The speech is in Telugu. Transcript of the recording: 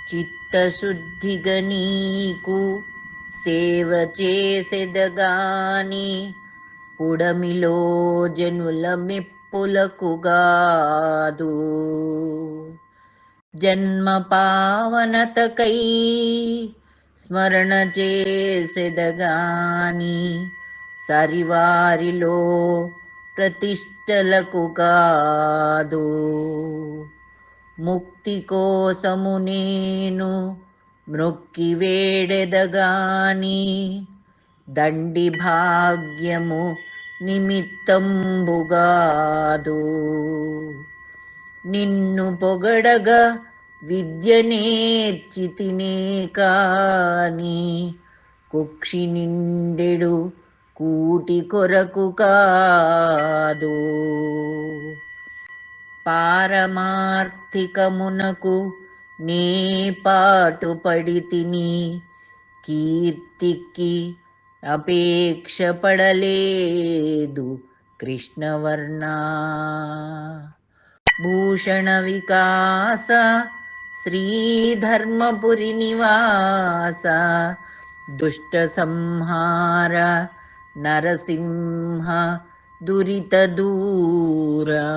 చిత్తశుద్ధిగా నీకు సేవ చేసెదగాని పుడమిలో జనుల మెప్పులకుగాదు. జన్మ పావనతకై స్మరణ చేసెదగాని సరివారిలో ప్రతిష్టలకు కాదు. ముక్తి కోసము నేను మ్రొక్కి వేడెదగాని దండి భాగ్యము నిమిత్తంబుగాదు. నిన్ను పొగడగా విద్య నేర్చితినే కాని కుక్షి నిండెడు కూటి కొరకు కాదు. పారమార్థికమునకు నే పాటుపడి తిని కీర్తికి అపేక్ష పడలేదు కృష్ణవర్ణ. భూషణ వికాస శ్రీధర్మపురి నివాస దుష్ట సంహార నరసింహ దురిత దూరా.